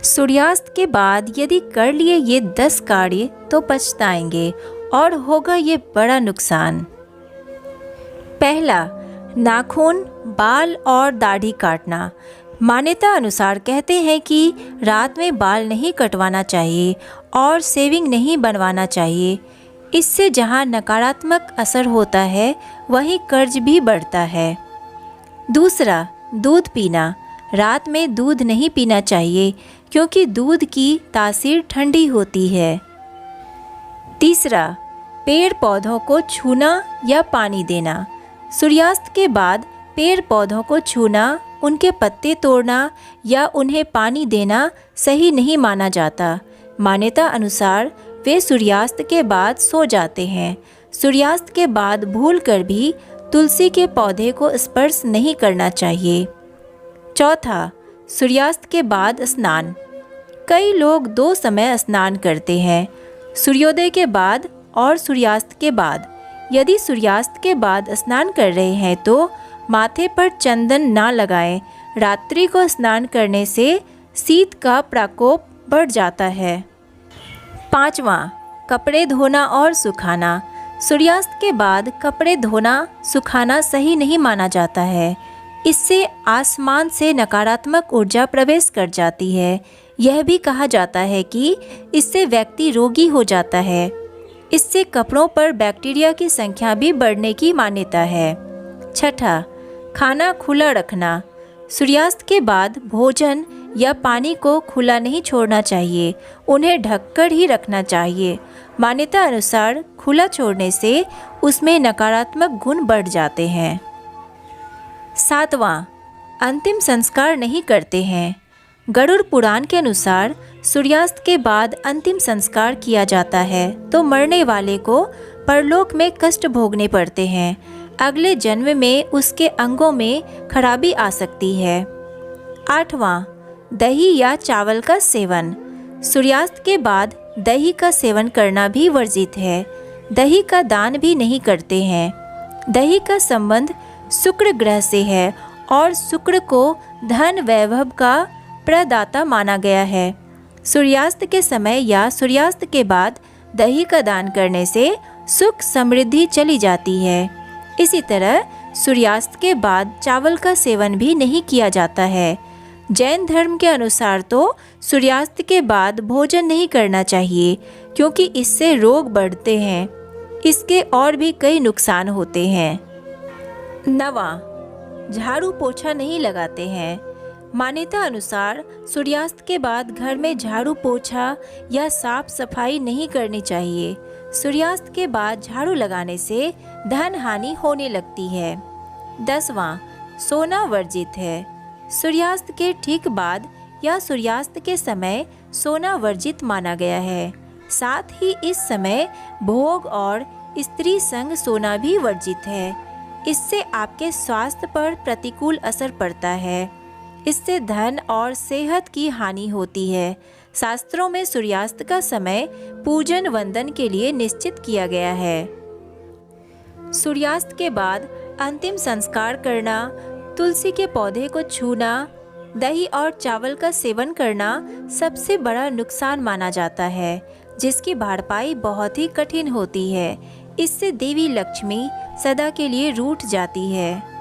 सूर्यास्त के बाद यदि कर लिए ये 10 कार्य तो पछताएंगे और होगा ये बड़ा नुकसान। पहला, नाखून, बाल और दाढ़ी काटना। मान्यता अनुसार कहते हैं कि रात में बाल नहीं कटवाना चाहिए और शेविंग नहीं बनवाना चाहिए। इससे जहां नकारात्मक असर होता है वहीं कर्ज भी बढ़ता है। दूसरा, दूध पीना। रात में दूध नहीं पीना चाहिए क्योंकि दूध की तासीर ठंडी होती है। तीसरा, पेड़ पौधों को छूना या पानी देना। सूर्यास्त के बाद पेड़ पौधों को छूना, उनके पत्ते तोड़ना या उन्हें पानी देना सही नहीं माना जाता। मान्यता अनुसार वे सूर्यास्त के बाद सो जाते हैं। सूर्यास्त के बाद भूलकर भी तुलसी के पौधे को स्पर्श नहीं करना चाहिए। चौथा, सूर्यास्त के बाद स्नान। कई लोग 2 समय स्नान करते हैं, सूर्योदय के बाद और सूर्यास्त के बाद। यदि सूर्यास्त के बाद स्नान कर रहे हैं तो माथे पर चंदन ना लगाएं। रात्रि को स्नान करने से शीत का प्रकोप बढ़ जाता है। पांचवा, कपड़े धोना और सुखाना। सूर्यास्त के बाद कपड़े धोना सुखाना सही नहीं माना जाता है। इससे आसमान से नकारात्मक ऊर्जा प्रवेश कर जाती है। यह भी कहा जाता है कि इससे व्यक्ति रोगी हो जाता है। इससे कपड़ों पर बैक्टीरिया की संख्या भी बढ़ने की मान्यता है। छठा, खाना खुला रखना। सूर्यास्त के बाद भोजन या पानी को खुला नहीं छोड़ना चाहिए, उन्हें ढककर ही रखना चाहिए। मान्यता अनुसार खुला छोड़ने से उसमें नकारात्मक गुण बढ़ जाते हैं। सातवां, अंतिम संस्कार नहीं करते हैं। गरुड़ पुराण के अनुसार सूर्यास्त के बाद अंतिम संस्कार किया जाता है तो मरने वाले को परलोक में कष्ट भोगने पड़ते हैं। अगले जन्म में उसके अंगों में खराबी आ सकती है। आठवां, दही या चावल का सेवन। सूर्यास्त के बाद दही का सेवन करना भी वर्जित है। दही का दान भी नहीं करते हैं। दही का संबंध शुक्र ग्रह से है और शुक्र को धन वैभव का प्रदाता माना गया है। सूर्यास्त के समय या सूर्यास्त के बाद दही का दान करने से सुख समृद्धि चली जाती है। इसी तरह सूर्यास्त के बाद चावल का सेवन भी नहीं किया जाता है। जैन धर्म के अनुसार तो सूर्यास्त के बाद भोजन नहीं करना चाहिए क्योंकि इससे रोग बढ़ते हैं। इसके और भी कई नुकसान होते हैं। नवा, झाड़ू पोछा नहीं लगाते हैं। मान्यता अनुसार सूर्यास्त के बाद घर में झाड़ू पोछा या साफ सफाई नहीं करनी चाहिए। सूर्यास्त के बाद झाड़ू लगाने से धन हानि होने लगती है। 10वां, सोना वर्जित है। सूर्यास्त के ठीक बाद या सूर्यास्त के समय सोना वर्जित माना गया है। साथ ही इस समय भोग और स्त्री संग सोना भी वर्जित है। इससे आपके स्वास्थ्य पर प्रतिकूल असर पड़ता है। इससे धन और सेहत की हानि होती है। शास्त्रों में सूर्यास्त का समय पूजन वंदन के लिए निश्चित किया गया है। सूर्यास्त के बाद अंतिम संस्कार करना, तुलसी के पौधे को छूना, दही और चावल का सेवन करना सबसे बड़ा नुकसान माना जाता है, जिसकी भरपाई बहुत ही कठिन होती है। इससे देवी लक्ष्मी सदा के लिए रूठ जाती है।